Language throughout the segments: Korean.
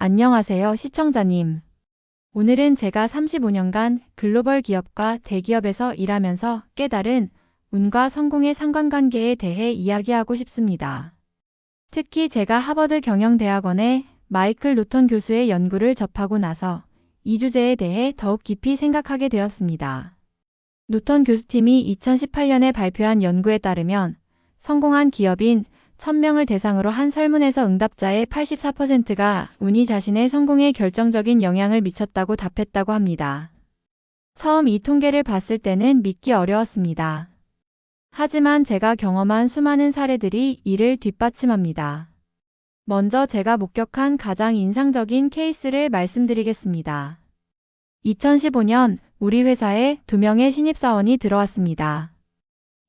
안녕하세요, 시청자님. 오늘은 제가 35년간 글로벌 기업과 대기업에서 일하면서 깨달은 운과 성공의 상관관계에 대해 이야기하고 싶습니다. 특히 제가 하버드 경영대학원의 마이클 노턴 교수의 연구를 접하고 나서 이 주제에 대해 더욱 깊이 생각하게 되었습니다. 노턴 교수팀이 2018년에 발표한 연구에 따르면 성공한 기업인 1000명을 대상으로 한 설문에서 응답자의 84%가 운이 자신의 성공에 결정적인 영향을 미쳤다고 답했다고 합니다. 처음 이 통계를 봤을 때는 믿기 어려웠습니다. 하지만 제가 경험한 수많은 사례들이 이를 뒷받침합니다. 먼저 제가 목격한 가장 인상적인 케이스를 말씀드리겠습니다. 2015년 우리 회사에 2명의 신입사원이 들어왔습니다.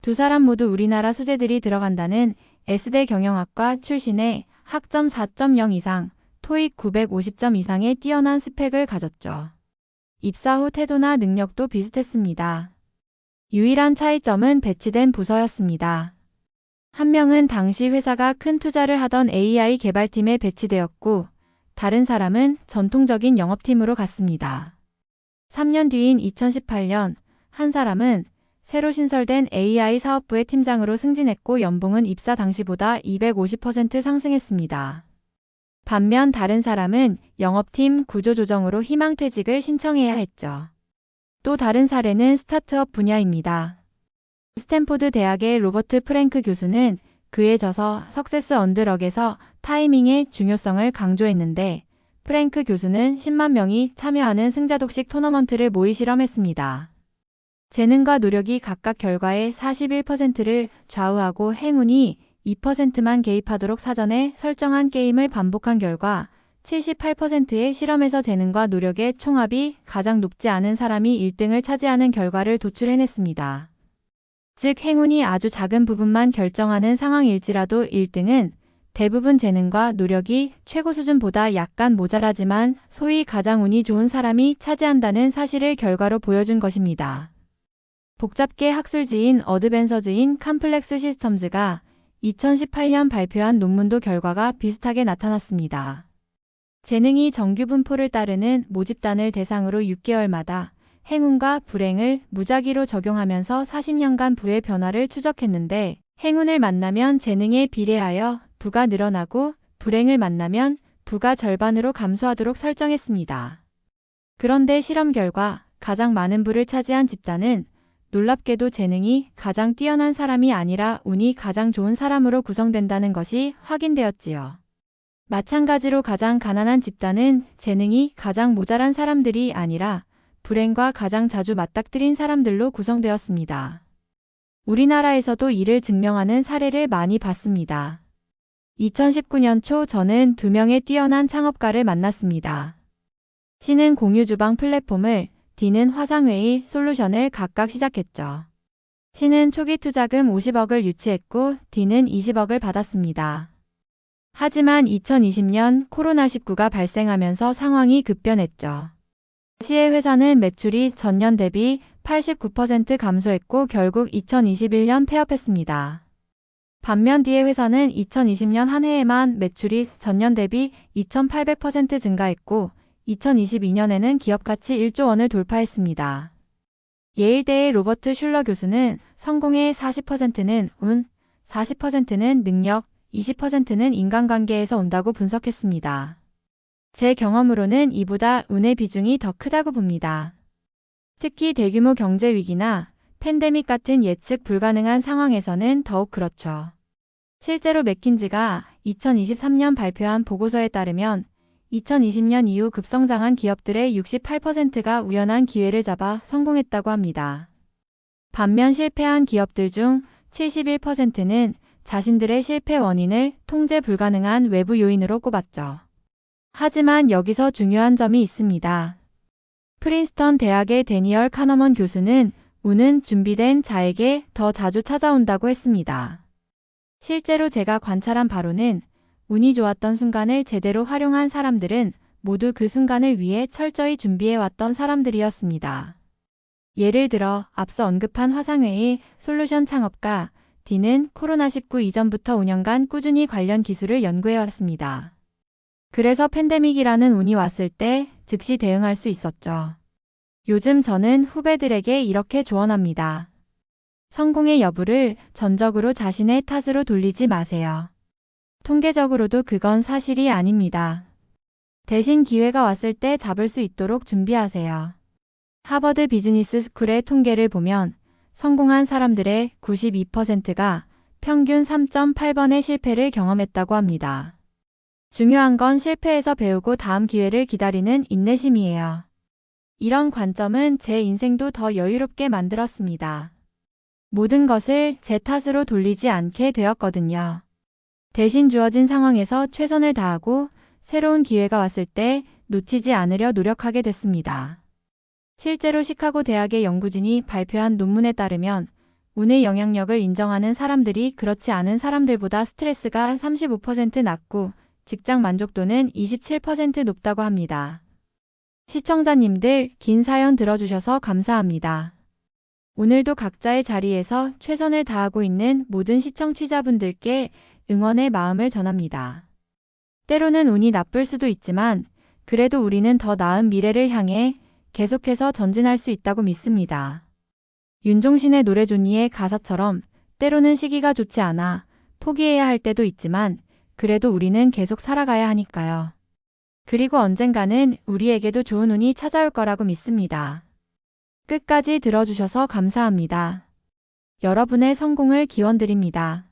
두 사람 모두 우리나라 수재들이 들어간다는 S대 경영학과 출신의 학점 4.0 이상, 토익 950점 이상의 뛰어난 스펙을 가졌죠. 입사 후 태도나 능력도 비슷했습니다. 유일한 차이점은 배치된 부서였습니다. 한 명은 당시 회사가 큰 투자를 하던 AI 개발팀에 배치되었고, 다른 사람은 전통적인 영업팀으로 갔습니다. 3년 뒤인 2018년, 한 사람은 새로 신설된 AI 사업부의 팀장으로 승진했고 연봉은 입사 당시보다 250% 상승했습니다. 반면 다른 사람은 영업팀 구조조정으로 희망퇴직을 신청해야 했죠. 또 다른 사례는 스타트업 분야입니다. 스탠포드 대학의 로버트 프랭크 교수는 그의 저서 석세스 언드럭에서 타이밍의 중요성을 강조했는데 프랭크 교수는 10만 명이 참여하는 승자독식 토너먼트를 모의 실험했습니다. 재능과 노력이 각각 결과의 41%를 좌우하고 행운이 2%만 개입하도록 사전에 설정한 게임을 반복한 결과 78%의 실험에서 재능과 노력의 총합이 가장 높지 않은 사람이 1등을 차지하는 결과를 도출해냈습니다. 즉 행운이 아주 작은 부분만 결정하는 상황일지라도 1등은 대부분 재능과 노력이 최고 수준보다 약간 모자라지만 소위 가장 운이 좋은 사람이 차지한다는 사실을 결과로 보여준 것입니다. 복잡계 학술지인 어드밴서즈인 컴플렉스 시스템즈가 2018년 발표한 논문도 결과가 비슷하게 나타났습니다. 재능이 정규 분포를 따르는 모집단을 대상으로 6개월마다 행운과 불행을 무작위로 적용하면서 40년간 부의 변화를 추적했는데 행운을 만나면 재능에 비례하여 부가 늘어나고 불행을 만나면 부가 절반으로 감소하도록 설정했습니다. 그런데 실험 결과 가장 많은 부를 차지한 집단은 놀랍게도 재능이 가장 뛰어난 사람이 아니라 운이 가장 좋은 사람으로 구성된다는 것이 확인되었지요. 마찬가지로 가장 가난한 집단은 재능이 가장 모자란 사람들이 아니라 불행과 가장 자주 맞닥뜨린 사람들로 구성되었습니다. 우리나라에서도 이를 증명하는 사례를 많이 봤습니다. 2019년 초 저는 2명의 뛰어난 창업가를 만났습니다. C는 공유 주방 플랫폼을, D는 화상회의 솔루션을 각각 시작했죠. C는 초기 투자금 50억을 유치했고 D는 20억을 받았습니다. 하지만 2020년 코로나19가 발생하면서 상황이 급변했죠. C의 회사는 매출이 전년 대비 89% 감소했고 결국 2021년 폐업했습니다. 반면 D의 회사는 2020년 한 해에만 매출이 전년 대비 2800% 증가했고 2022년에는 기업가치 1조 원을 돌파했습니다. 예일대의 로버트 슐러 교수는 성공의 40%는 운, 40%는 능력, 20%는 인간관계에서 온다고 분석했습니다. 제 경험으로는 이보다 운의 비중이 더 크다고 봅니다. 특히 대규모 경제 위기나 팬데믹 같은 예측 불가능한 상황에서는 더욱 그렇죠. 실제로 맥킨지가 2023년 발표한 보고서에 따르면 2020년 이후 급성장한 기업들의 68%가 우연한 기회를 잡아 성공했다고 합니다. 반면 실패한 기업들 중 71%는 자신들의 실패 원인을 통제 불가능한 외부 요인으로 꼽았죠. 하지만 여기서 중요한 점이 있습니다. 프린스턴 대학의 데니얼 카너먼 교수는 운은 준비된 자에게 더 자주 찾아온다고 했습니다. 실제로 제가 관찰한 바로는 운이 좋았던 순간을 제대로 활용한 사람들은 모두 그 순간을 위해 철저히 준비해왔던 사람들이었습니다. 예를 들어 앞서 언급한 화상회의 솔루션 창업가 D는 코로나19 이전부터 5년간 꾸준히 관련 기술을 연구해왔습니다. 그래서 팬데믹이라는 운이 왔을 때 즉시 대응할 수 있었죠. 요즘 저는 후배들에게 이렇게 조언합니다. 성공의 여부를 전적으로 자신의 탓으로 돌리지 마세요. 통계적으로도 그건 사실이 아닙니다. 대신 기회가 왔을 때 잡을 수 있도록 준비하세요. 하버드 비즈니스 스쿨의 통계를 보면 성공한 사람들의 92%가 평균 3.8번의 실패를 경험했다고 합니다. 중요한 건 실패에서 배우고 다음 기회를 기다리는 인내심이에요. 이런 관점은 제 인생도 더 여유롭게 만들었습니다. 모든 것을 제 탓으로 돌리지 않게 되었거든요. 대신 주어진 상황에서 최선을 다하고 새로운 기회가 왔을 때 놓치지 않으려 노력하게 됐습니다. 실제로 시카고 대학의 연구진이 발표한 논문에 따르면 운의 영향력을 인정하는 사람들이 그렇지 않은 사람들보다 스트레스가 35% 낮고 직장 만족도는 27% 높다고 합니다. 시청자님들 긴 사연 들어주셔서 감사합니다. 오늘도 각자의 자리에서 최선을 다하고 있는 모든 시청자분들께 응원의 마음을 전합니다. 때로는 운이 나쁠 수도 있지만 그래도 우리는 더 나은 미래를 향해 계속해서 전진할 수 있다고 믿습니다. 윤종신의 노래 존니의 가사처럼 때로는 시기가 좋지 않아 포기해야 할 때도 있지만 그래도 우리는 계속 살아가야 하니까요. 그리고 언젠가는 우리에게도 좋은 운이 찾아올 거라고 믿습니다. 끝까지 들어주셔서 감사합니다. 여러분의 성공을 기원드립니다.